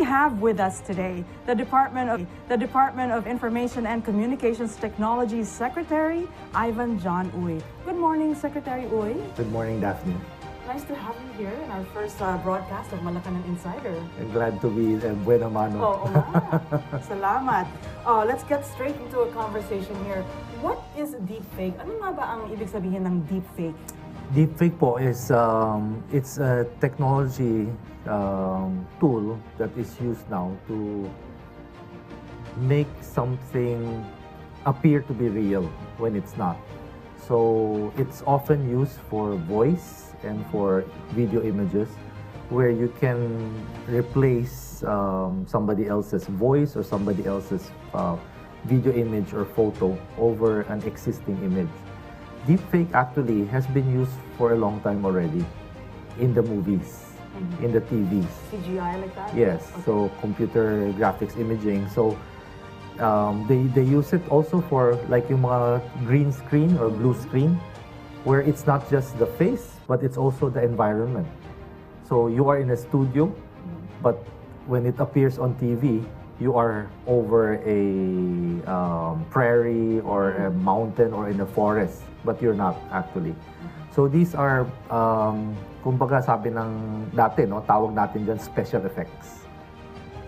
have with us today the Department of Information and Communications Technology Secretary Ivan John Uy. Good morning, Secretary Uy. Good morning, Daphne. Nice to have you here in our first broadcast of Malacañang Insider. I'm glad to be buena mano. Oo nga. Salamat. Let's get straight into a conversation here. What is deepfake? Ano nga ba ang ibig sabihin ng deepfake? Deepfake po is it's a technology tool that is used now to make something appear to be real when it's not. So it's often used for voice and for video images where you can replace somebody else's voice or somebody else's video image or photo over an existing image. Deepfake actually has been used for a long time already in the movies, in the TVs. CGI like that? Yes, okay. So computer graphics imaging. So they use it also for like yung mga green screen or blue screen where it's not just the face but it's also the environment. So you are in a studio but when it appears on TV, you are over a prairie or a mountain or in a forest, but you're not actually. So these are, kumbaga sabi ng dati, no, tawag natin dyan special effects.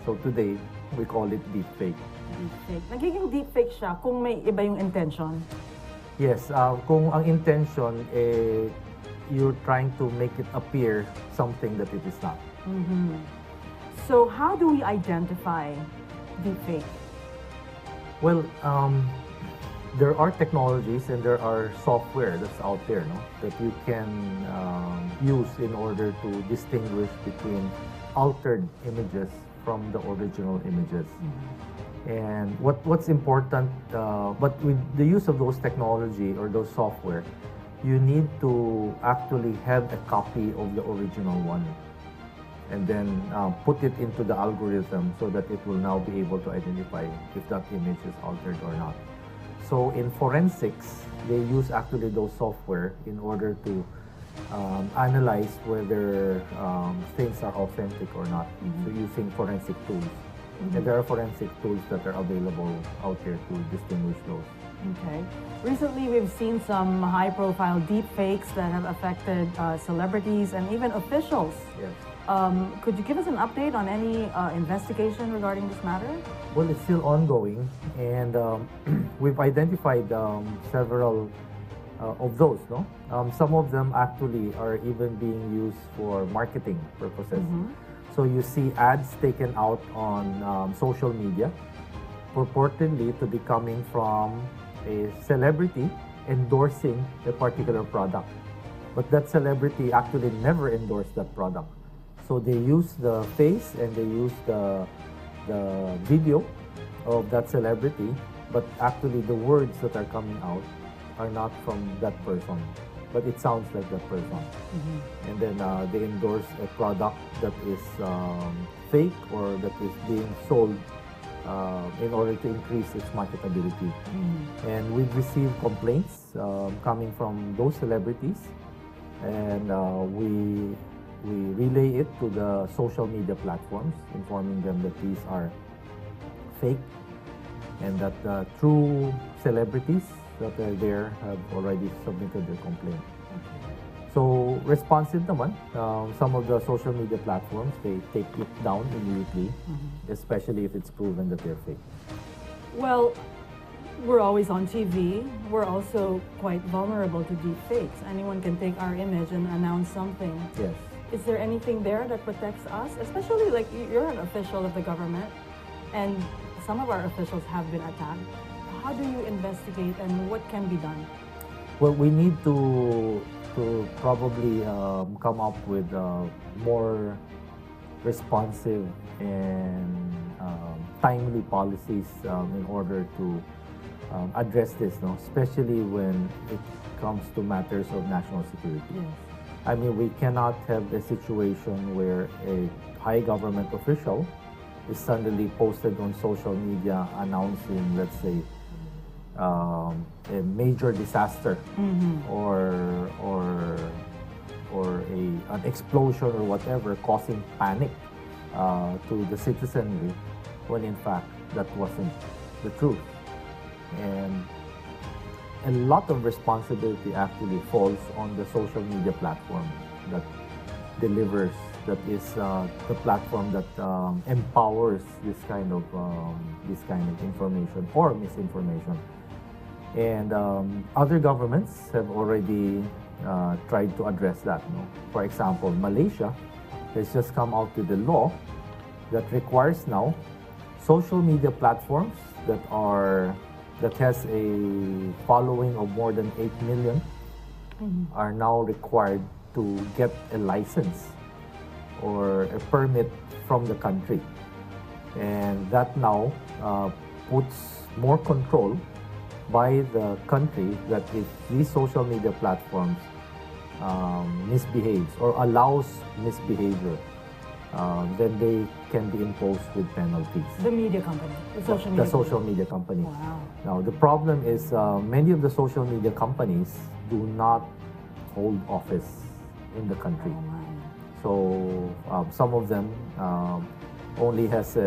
So today, we call it deepfake. Deepfake. Nagiging deepfake siya kung may iba yung intention? Yes, kung ang intention, you're trying to make it appear something that it is not. So how do we identify deepfake? Well, there are technologies and there are software that's out there, no, that you can use in order to distinguish between altered images from the original images. And what's important, but with the use of those technology or those software, you need to actually have a copy of the original one and then put it into the algorithm so that it will now be able to identify if that image is altered or not. So in forensics, they use actually those software in order to analyze whether things are authentic or not, so using forensic tools. And there are forensic tools that are available out there to distinguish those. Okay. Recently, we've seen some high-profile deepfakes that have affected celebrities and even officials. Yes. Could you give us an update on any investigation regarding this matter? Well, it's still ongoing, and we've identified several of those. No, some of them actually are even being used for marketing purposes. So you see ads taken out on social media, purportedly to be coming from a celebrity endorsing a particular product, but that celebrity actually never endorsed that product. So they use the face and they use the video of that celebrity, but actually the words that are coming out are not from that person, but it sounds like that person. And then they endorse a product that is fake or that is being sold in order to increase its marketability. And we've received complaints coming from those celebrities, and we relay it to the social media platforms, informing them that these are fake and that the true celebrities that are there have already submitted their complaint. So responsive naman, some of the social media platforms, they take it down immediately, especially if it's proven that they're fake. Well, we're always on TV. We're also quite vulnerable to deepfakes. Anyone can take our image and announce something. Yes. Is there anything there that protects us? Especially like you're an official of the government and some of our officials have been attacked. How do you investigate and what can be done? Well, we need to probably come up with more responsive and timely policies in order to address this, no? Especially when it comes to matters of national security. Yes. I mean, we cannot have a situation where a high government official is suddenly posted on social media announcing, let's say, a major disaster or an explosion or whatever, causing panic to the citizenry, when in fact that wasn't the truth. And a lot of responsibility actually falls on the social media platform that delivers, that is the platform that empowers this kind of information or misinformation. And other governments have already tried to address that. No? For example, Malaysia has just come out with a law that requires now social media platforms that has a following of more than 8 million are now required to get a license or a permit from the country. And that now puts more control by the country that if these social media platforms misbehaves or allows misbehavior, then they can be imposed with penalties. The media company, The social media company. Wow. Now, the problem is many of the social media companies do not hold office in the country. Oh my. So some of them only has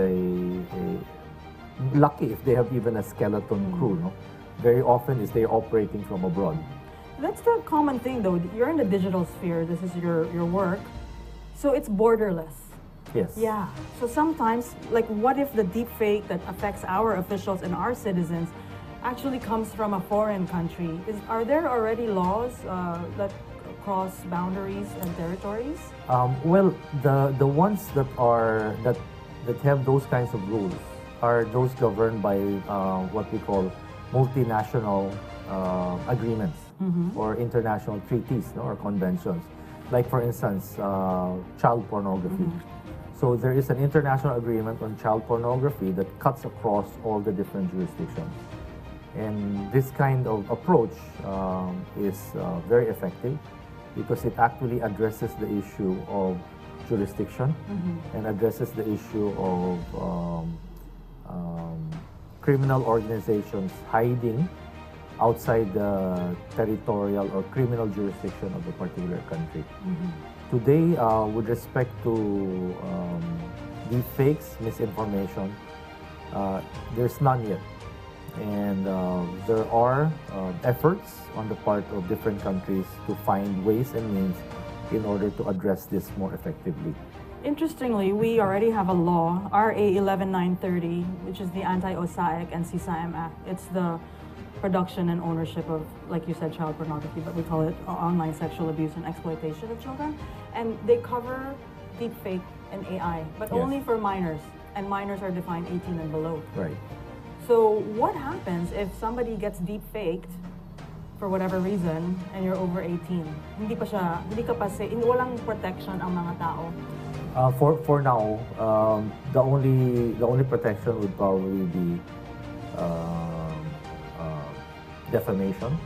lucky if they have even a skeleton crew. No? Very often is they're operating from abroad. That's the common thing though. You're in the digital sphere, this is your work. So it's borderless. Yes. Yeah. So sometimes, like, what if the deep fake that affects our officials and our citizens actually comes from a foreign country? Are there already laws that cross boundaries and territories? Well, the ones that have those kinds of rules are those governed by what we call multinational agreements or international treaties, no, or conventions. Like, for instance, child pornography. So there is an international agreement on child pornography that cuts across all the different jurisdictions. And this kind of approach is very effective because it actually addresses the issue of jurisdiction and addresses the issue of criminal organizations hiding outside the territorial or criminal jurisdiction of a particular country. Today, with respect to deepfakes, misinformation, there's none yet. And there are efforts on the part of different countries to find ways and means in order to address this more effectively. Interestingly, we already have a law, RA 11930, which is the Anti-OSAIC and CSIM Act. It's the production and ownership of, like you said, child pornography, but we call it online sexual abuse and exploitation of children. And they cover deepfake and AI, but only for minors, and minors are defined 18 and below. Right. So what happens if somebody gets deepfaked for whatever reason and you're over 18? Walang protection ang mga tao. For now, the only protection would probably be defamation,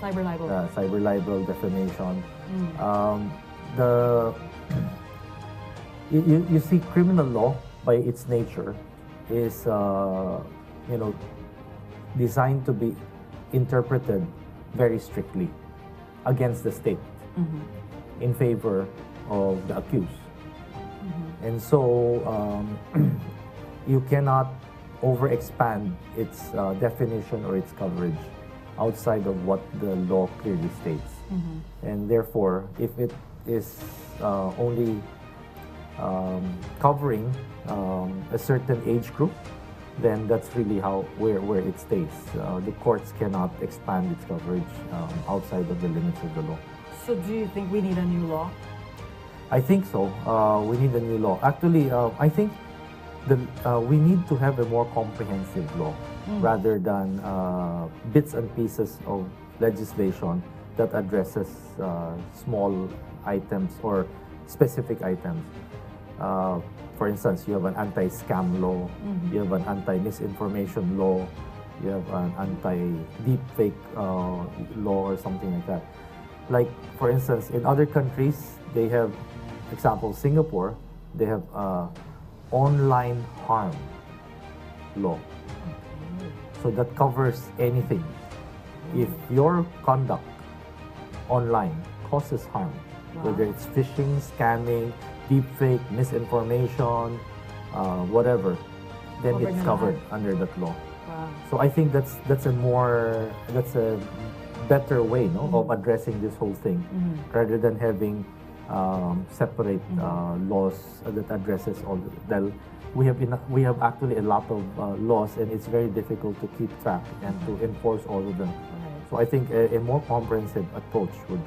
Cyber libel. cyber libel, defamation. You see, criminal law by its nature is designed to be interpreted very strictly against the state in favor of the accused. And so you cannot overexpand its definition or its coverage outside of what the law clearly states. And therefore, if it is only covering a certain age group, then that's really where it stays. The courts cannot expand its coverage outside of the limits of the law. So do you think we need a new law? I think so. We need a new law. Actually, I think we need to have a more comprehensive law rather than bits and pieces of legislation that addresses small items or specific items. For instance, you have an anti-scam law, you have an anti-misinformation law, you have an anti-deepfake law or something like that. Like, for instance, in other countries, they have, example, Singapore, they have online harm law. So that covers anything. If your conduct online causes harm, whether it's phishing, scamming, deepfake, misinformation, whatever, then Covered it's na covered lahat. under that law. Wow. So I think that's a better way, no, of addressing this whole thing, rather than having separate laws that addresses all. We have actually a lot of laws, and it's very difficult to keep track and to enforce all of them. So I think a more comprehensive approach would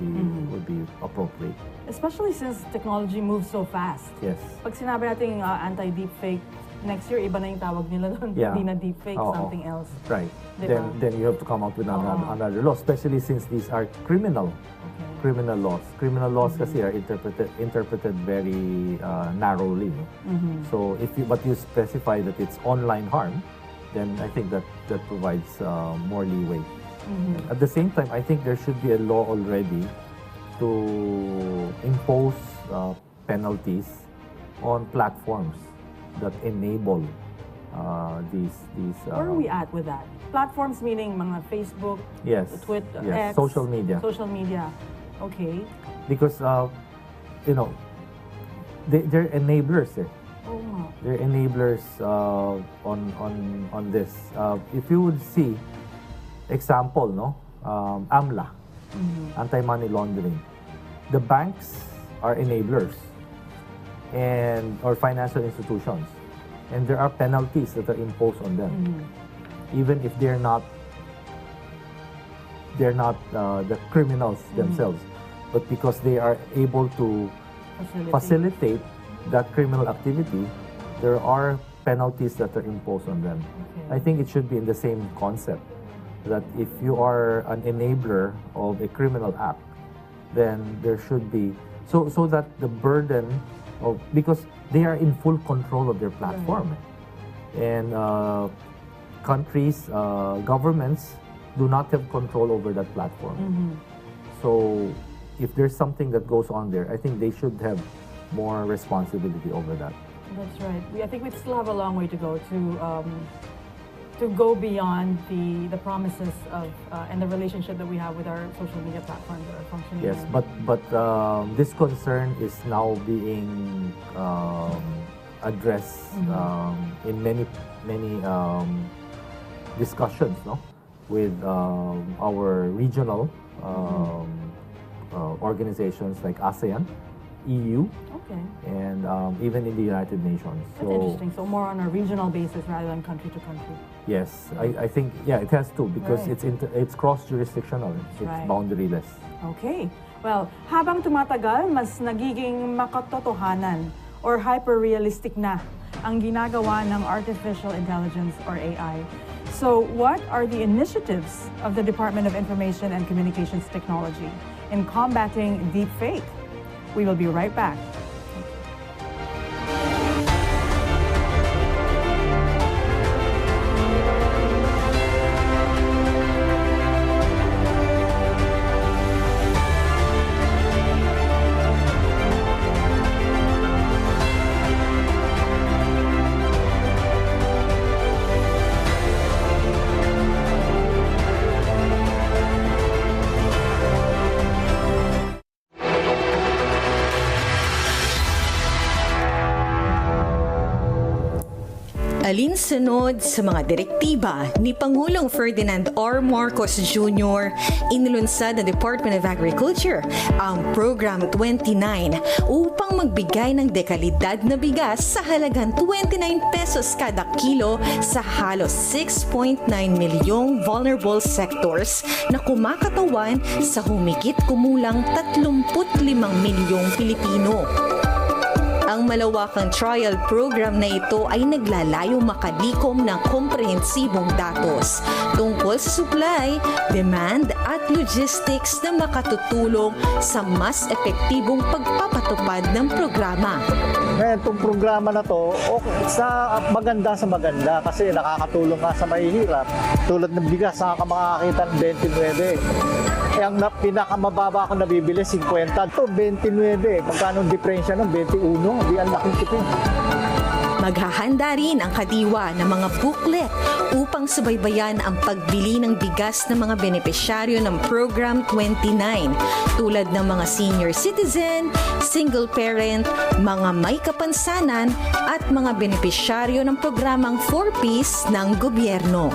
be appropriate. Especially since technology moves so fast. Yes. Pag sinabi natin anti-deepfake, next year iba na yung tawag nila doon. Yeah. Hindi na deepfake, Oo. something else. Right. Diba? Then you have to come up with another law, especially since these are criminal laws. Criminal laws kasi are interpreted very narrowly. No? So but you specify that it's online harm, then I think that provides more leeway. At the same time, I think there should be a law already to impose penalties on platforms that enable these. Where are we at with that? Platforms meaning mga Facebook, Yes. Twitter, Yes. X, Social media. Social media. Okay. Because they're enablers. Oh nga. They're enablers on this. If you would see example, no, AMLA, anti-money laundering. The banks are enablers or financial institutions, and there are penalties that are imposed on them, even if they're not the criminals themselves, but because they are able to facilitate that criminal activity, there are penalties that are imposed on them. Okay. I think it should be in the same concept, that if you are an enabler of a criminal act, then there should be, so that the burden of, because they are in full control of their platform. And countries, governments do not have control over that platform. So if there's something that goes on there, I think they should have more responsibility over that. That's right. I think we still have a long way to go to go beyond the promises of and the relationship that we have with our social media platforms that are functioning. Yes, but this concern is now being addressed in many discussions, no, with our regional organizations like ASEAN, EU, and even in the United Nations. That's interesting. So more on a regional basis rather than country to country. Yes, I think it has to, because it's cross-jurisdictional, it's boundaryless. Okay. Well, habang tumatagal, mas nagiging makatotohanan or hyper-realistic na ang ginagawa ng artificial intelligence or AI. So what are the initiatives of the Department of Information and Communications Technology in combating deepfake? We will be right back. Alinsunod sa mga direktiba ni Pangulong Ferdinand R. Marcos Jr., inilunsad ng Department of Agriculture ang Program 29 upang magbigay ng dekalidad na bigas sa halagang 29 pesos kada kilo sa halos 6.9 milyong vulnerable sectors na kumakatawan sa humigit kumulang 35 milyong Pilipino. Ang malawakang trial program na ito ay naglalayo makalikom ng komprehensibong datos tungkol sa supply, demand at logistics na makatutulong sa mas epektibong pagpapatupad ng programa. Ngayon, itong programa na to, maganda kasi nakakatulong ka sa mahihirap. Tulad ng bigas, makakita ng 29. Ang pinakamababa ko nabibili, 50. Ito, 29. Magkano ang diferensya ng 21? Di ang laking tipid. Maghahanda rin ang kadiwa ng mga booklet upang subaybayan ang pagbili ng bigas ng mga benepisyaryo ng Program 29 tulad ng mga senior citizen, single parent, mga may kapansanan at mga benepisyaryo ng programang 4Ps ng gobyerno.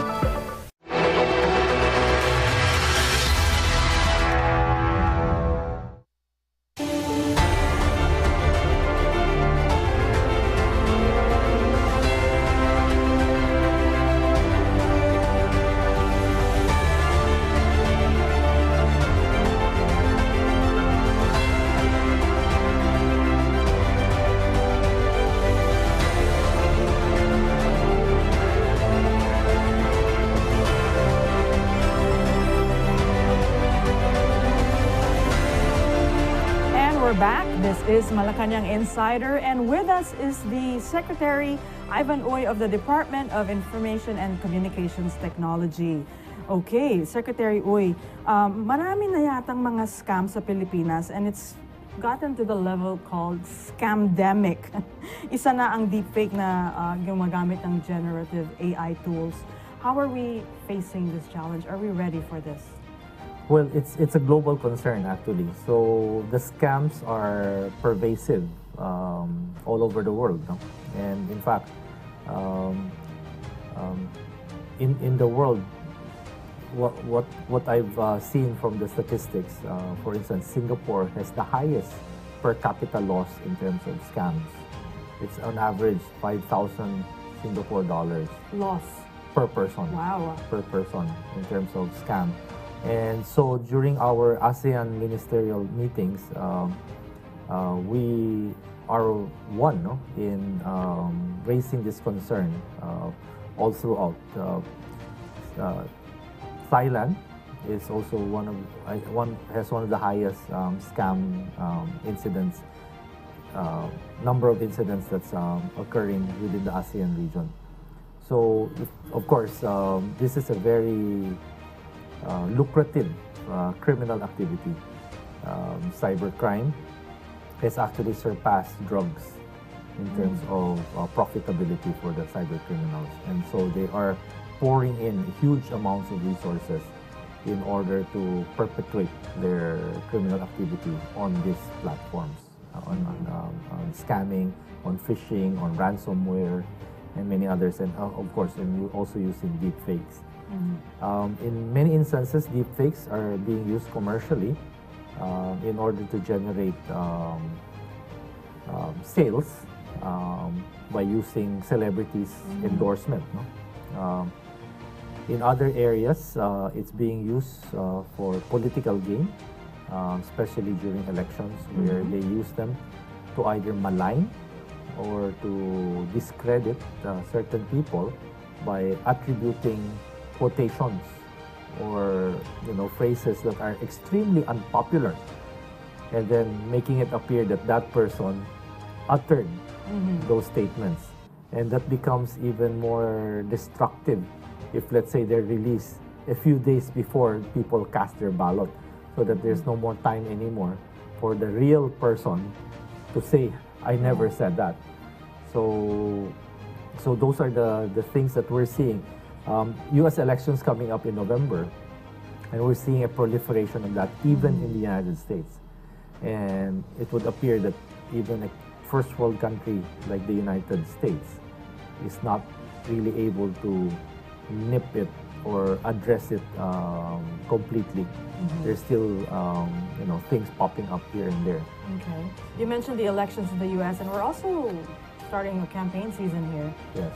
We're back. This is Malacañang Insider, and with us is the Secretary Ivan Uy of the Department of Information and Communications Technology. Okay, Secretary Uy, marami na yatang mga scams sa Pilipinas, and it's gotten to the level called scamdemic. Isa na ang deepfake na gumagamit ng generative AI tools. How are we facing this challenge? Are we ready for this? Well, it's a global concern actually. So the scams are pervasive all over the world, no? And in fact, in the world, what I've seen from the statistics, for instance, Singapore has the highest per capita loss in terms of scams. It's on average 5,000 Singapore dollars Loss. per person. Wow. Per person in terms of scam. And so during our ASEAN ministerial meetings, we are one, no, in raising this concern all throughout. Thailand is also has one of the highest scam incidents, number of incidents that's occurring within the ASEAN region. So, of course, this is a very lucrative criminal activity. Cybercrime has actually surpassed drugs in terms of profitability for the cyber criminals, and so they are pouring in huge amounts of resources in order to perpetuate their criminal activity on these platforms, on scamming, on phishing, on ransomware, and many others, and of course, and also using deepfakes. In many instances, deepfakes are being used commercially in order to generate sales by using celebrities' endorsement. No? In other areas, it's being used for political gain, especially during elections, where they use them to either malign or to discredit certain people by attributing quotations or phrases that are extremely unpopular, and then making it appear that that person uttered those statements, and that becomes even more destructive if, let's say, they're released a few days before people cast their ballot, so that there's no more time anymore for the real person to say, I never said that. So those are the things that we're seeing. U.S. elections coming up in November, and we're seeing a proliferation of that even in the United States. And it would appear that even a first world country like the United States is not really able to nip it or address it completely. There's still things popping up here and there. Okay. You mentioned the elections in the U.S. and we're also starting a campaign season here. Yes.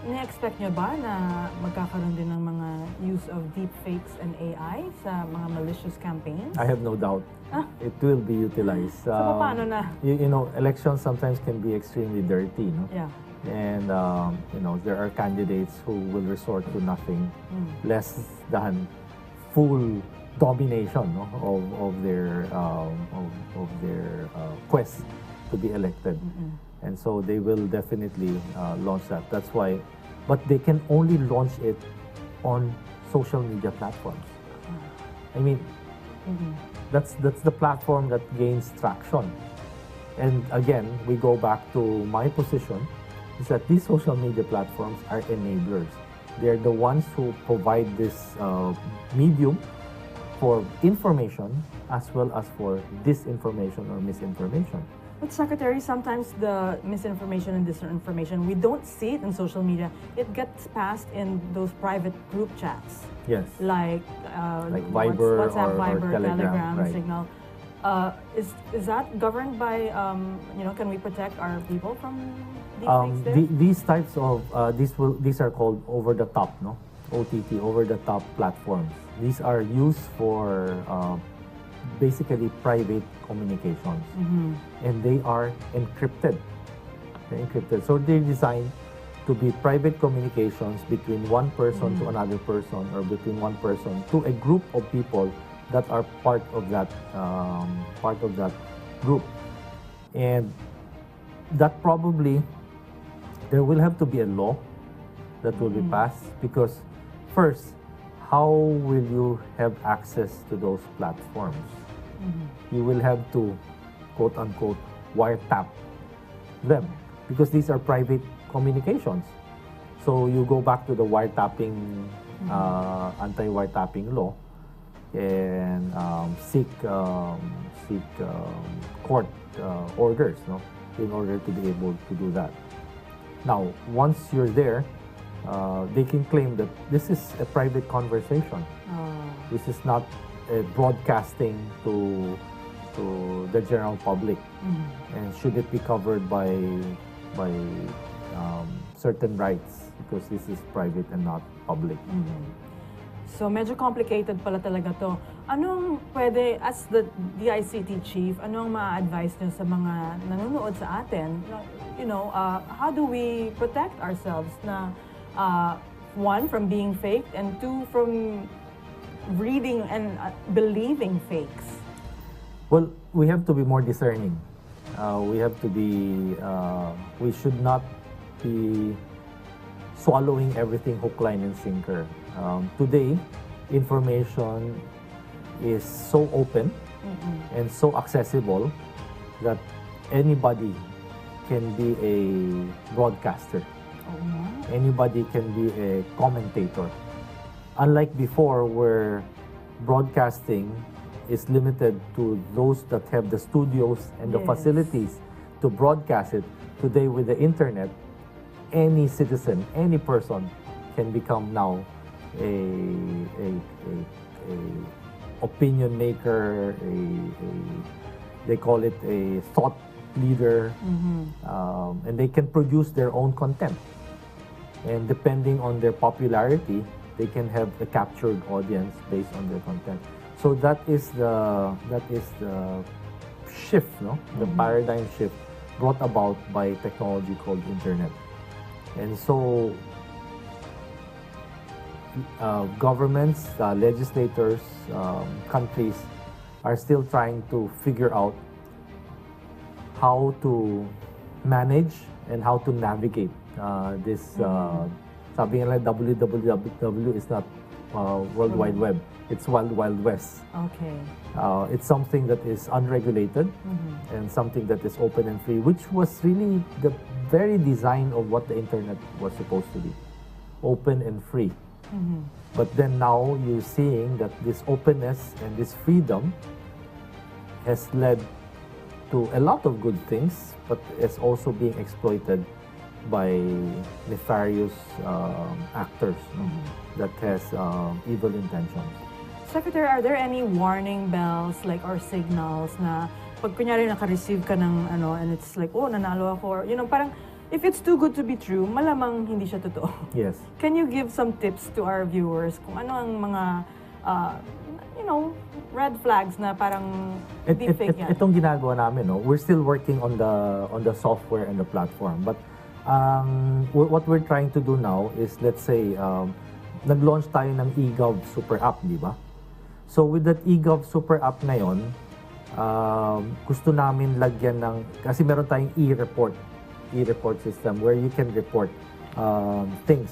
Na-expect nyo ba na magkakaroon din ng mga use of deepfakes and AI sa mga malicious campaigns? I have no doubt. It will be utilized. So, paano na? Elections sometimes can be extremely dirty, no? Yeah. And there are candidates who will resort to nothing less than full domination, no, of their quest to be elected. And so they will definitely launch that. That's why, but they can only launch it on social media platforms. I mean, that's the platform that gains traction. And again, we go back to my position is that these social media platforms are enablers. They're the ones who provide this medium for information as well as for disinformation or misinformation. But Secretary, sometimes the misinformation and disinformation, we don't see it in social media. It gets passed in those private group chats. Yes. Like Viber WhatsApp, or Viber, Telegram, right. Signal. Is that governed by, can we protect our people from these things there? These types of, these are called over-the-top, no? OTT, over-the-top platforms. These are used for basically private communications. And they are encrypted. They're encrypted. So they're designed to be private communications between one person to another person, or between one person to a group of people that are part of that group. And that probably, there will have to be a law that will be passed, because first, how will you have access to those platforms? You will have to, quote unquote, wiretap them, because these are private communications. So you go back to the wiretapping, anti-wiretapping law, and seek court orders, no, in order to be able to do that. Now, once you're there, they can claim that this is a private conversation. This is not a broadcasting to the general public. And should it be covered by certain rights, because this is private and not public. So medyo complicated pala talaga to. Anong pwede, as the DICT chief, anong ma-advise nyo sa mga nanonood sa atin? How do we protect ourselves na one, from being faked, and two, from reading and believing fakes? Well, we have to be more discerning. We should not be swallowing everything hook, line, and sinker. Today, information is so open and so accessible that anybody can be a broadcaster. Anybody can be a commentator. Unlike before, where broadcasting is limited to those that have the studios and the facilities to broadcast it, today with the internet, any citizen, any person can become now a opinion maker, they call it a thought leader, and they can produce their own content. And depending on their popularity, they can have a captured audience based on their content. So that is the shift, no? The paradigm shift brought about by technology called internet. And so governments, legislators, countries are still trying to figure out how to manage and how to navigate this. Sabi nila, WWW is not World Wide Web. It's Wild Wild West. Okay. It's something that is unregulated and something that is open and free, which was really the very design of what the internet was supposed to be. Open and free. But then now you're seeing that this openness and this freedom has led to a lot of good things, but it's also being exploited by nefarious actors that has evil intentions. Secretary, are there any warning bells or signals na pag kunyari naka-receive ka ng and it's like, oh, nanalo ako, or, parang if it's too good to be true, malamang hindi siya totoo. Yes. Can you give some tips to our viewers kung ano ang mga red flags na parang hindi fake yan? Itong ginagawa namin, no? We're still working on the software and the platform, but what we're trying to do now is, let's say, nag-launch tayo ng eGov Super App, di ba? So with that eGov Super App ngayon, gusto namin lagyan ng, kasi meron tayong e-report system where you can report things.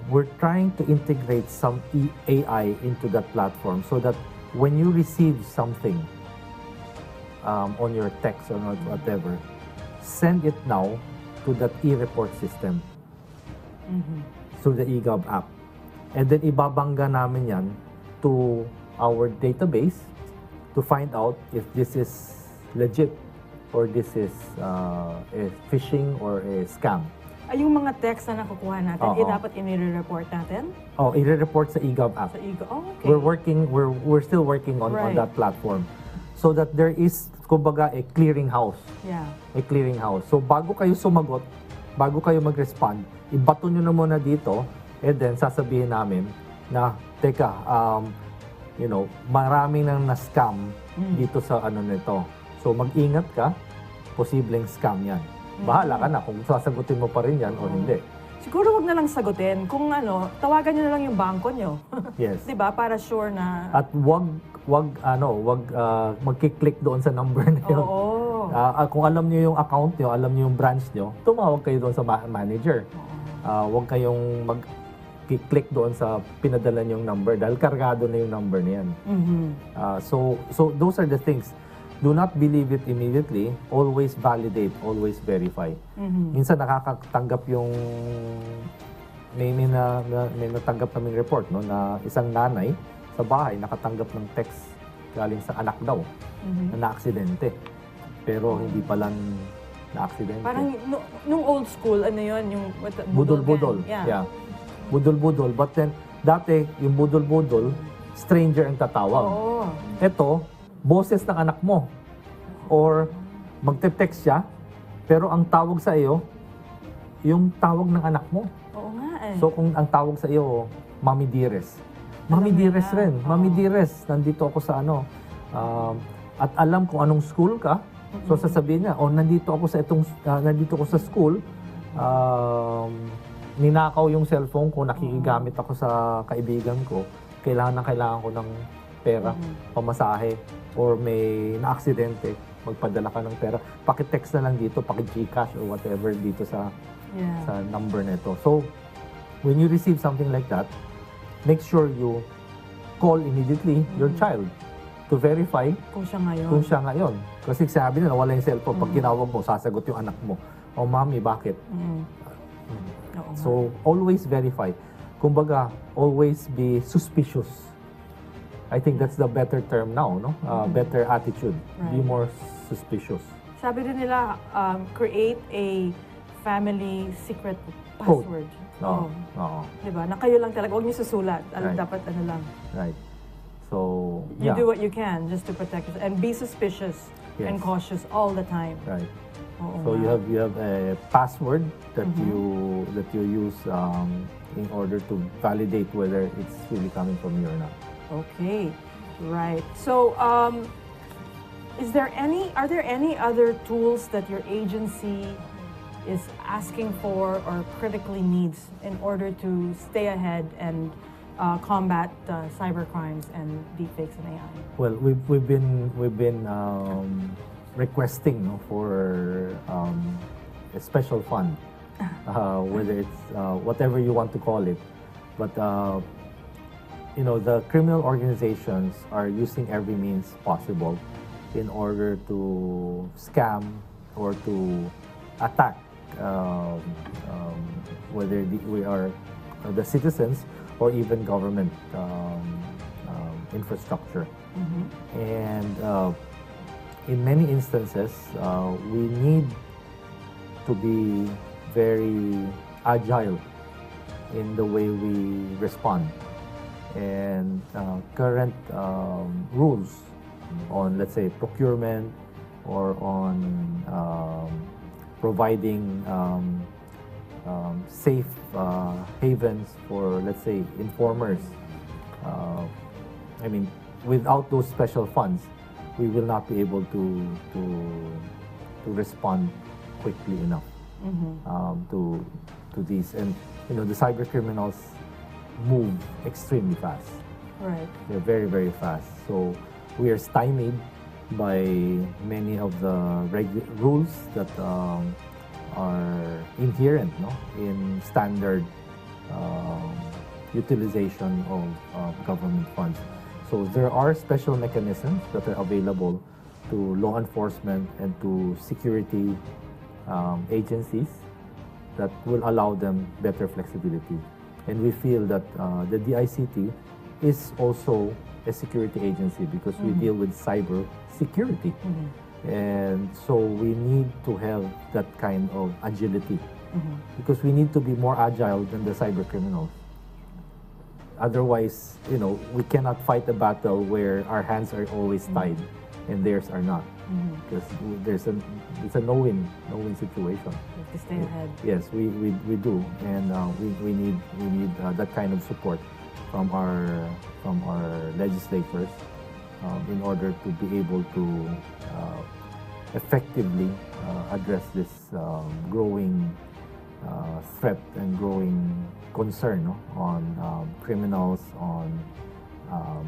We're trying to integrate some AI into that platform so that when you receive something on your text or whatever, send it now to to that e-report system through the eGov app. And then ibabangga namin yan to our database to find out if this is legit or this is a phishing or a scam. Ay, yung mga text na nakukuha natin, dapat i-report natin? Oh, i-report sa eGov app. Sa okay. We're still working on that platform so that there is, kumbaga, a clearinghouse. Yeah. A clearinghouse. So bago kayo sumagot, bago kayo mag-respond, ibato nyo na muna dito, and then sasabihin namin na, teka, maraming nang na-scam dito sa ano nito. So mag-ingat ka, posibleng scam yan. Bahala ka na kung sasagutin mo pa rin yan o hindi. Siguro wag na lang sagutin. Kung tawagan nyo na lang yung bangko nyo. Yes. 'Di ba? Para sure na... At wag magki-click doon sa number na yun. Oo. Kung alam niyo yung account niyo, alam niyo yung branch niyo, tumawag kayo doon sa manager. Wag kayong mag-click doon sa pinadala niyong number dahil kargado na yung number niyan. So those are the things. Do not believe it immediately. Always validate, always verify. Minsan nakakatanggap yung may natanggap naming report na isang nanay sa bahay nakatanggap ng text galing sa anak daw na na-aksidente. Pero hindi pala na-aksidente. Parang nung old school, ano yun? Yung budol-budol. Yeah. Budol-budol. But then, dati, yung budol-budol, stranger ang tatawag. Ito, boses ng anak mo. Or magte-text siya, pero ang tawag sa iyo, yung tawag ng anak mo. Oo nga eh. So kung ang tawag sa iyo, Mami Dearest. Mami Dearest rin. Mami Dearest, nandito ako sa at alam kung anong school ka. So sasabihin niya, nandito ako sa school. Ninakaw yung cellphone ko, nakikigamit ako sa kaibigan ko. Kailangan ko ng pera, pamasahe, or may na-aksidente, magpadala ka ng pera. Paki-text na lang dito, paki-Gcash or whatever dito sa number nito. So, when you receive something like that, make sure you call immediately your child to verify kung siya ngayon. Kasi sabi nila, wala yung cellphone. Pag tinawag mo, sasagot yung anak mo. Mami, bakit? So, always verify. Kumbaga, always be suspicious. I think that's the better term now, no? Better attitude. Right. Be more suspicious. Sabi din nila, create a family secret password. Oo. Diba? Na kayo lang talaga. Huwag niyo susulat. Right. Dapat lang. Right. So, You do what you can just to protect yourself. And be suspicious and cautious all the time. Right. Oo So nga. you have a password that you use in order to validate whether it's really coming from you or not. Okay, right. So, are there any other tools that your agency is asking for or critically needs in order to stay ahead and combat cybercrimes and deepfakes and AI? Well, we've been requesting for a special fund, whether it's whatever you want to call it, but. The criminal organizations are using every means possible in order to scam or to attack whether we are the citizens or even government infrastructure. And in many instances, we need to be very agile in the way we respond. And current rules on, let's say, procurement or on providing safe havens for, let's say, informers. Without those special funds, we will not be able to respond quickly enough to these. And the cyber criminals move extremely fast. Right. They're very, very fast. So we are stymied by many of the rules that are inherent in standard utilization of government funds. So there are special mechanisms that are available to law enforcement and to security agencies that will allow them better flexibility. And we feel that the DICT is also a security agency because we deal with cyber security. And so we need to have that kind of agility because we need to be more agile than the cyber criminals. Otherwise, we cannot fight a battle where our hands are always tied and theirs are not. Because it's a no-win situation. We have to stay ahead. Yes, we do, and we need that kind of support from our legislators in order to be able to effectively address this growing threat and growing concern on criminals, on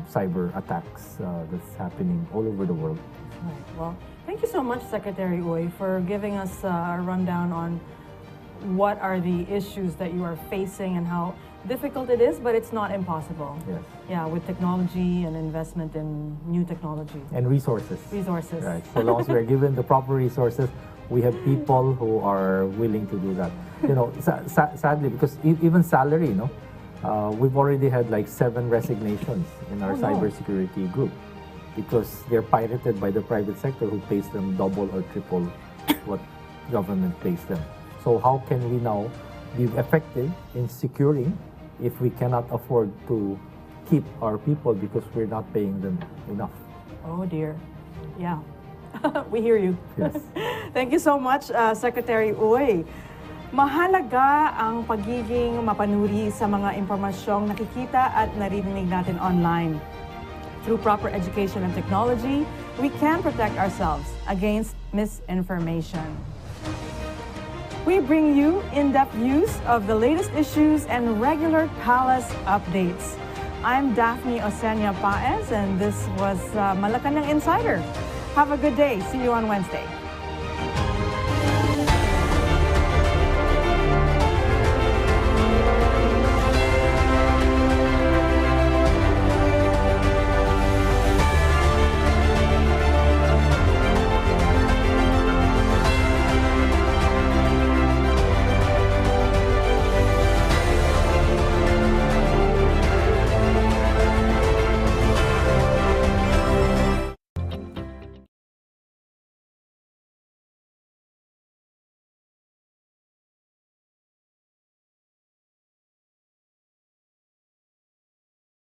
cyber attacks that's happening all over the world. Right. Well, thank you so much, Secretary Uy, for giving us a rundown on what are the issues that you are facing and how difficult it is, but it's not impossible. Yes. Yeah, with technology and investment in new technology. And resources. Resources. Right. So long as we are given the proper resources, we have people who are willing to do that. Sadly, because even salary, we've already had like 7 resignations in our cybersecurity group because they're pirated by the private sector who pays them double or triple what government pays them. So how can we now be effective in securing if we cannot afford to keep our people because we're not paying them enough? Oh dear. Yeah. We hear you. Yes. Thank you so much, Secretary Uy. Mahalaga ang pagiging mapanuri sa mga impormasyong nakikita at naririnig natin online. Through proper education and technology, we can protect ourselves against misinformation. We bring you in-depth views of the latest issues and regular palace updates. I'm Daphne Oseña-Paez, and this was Malacañang Insider. Have a good day. See you on Wednesday.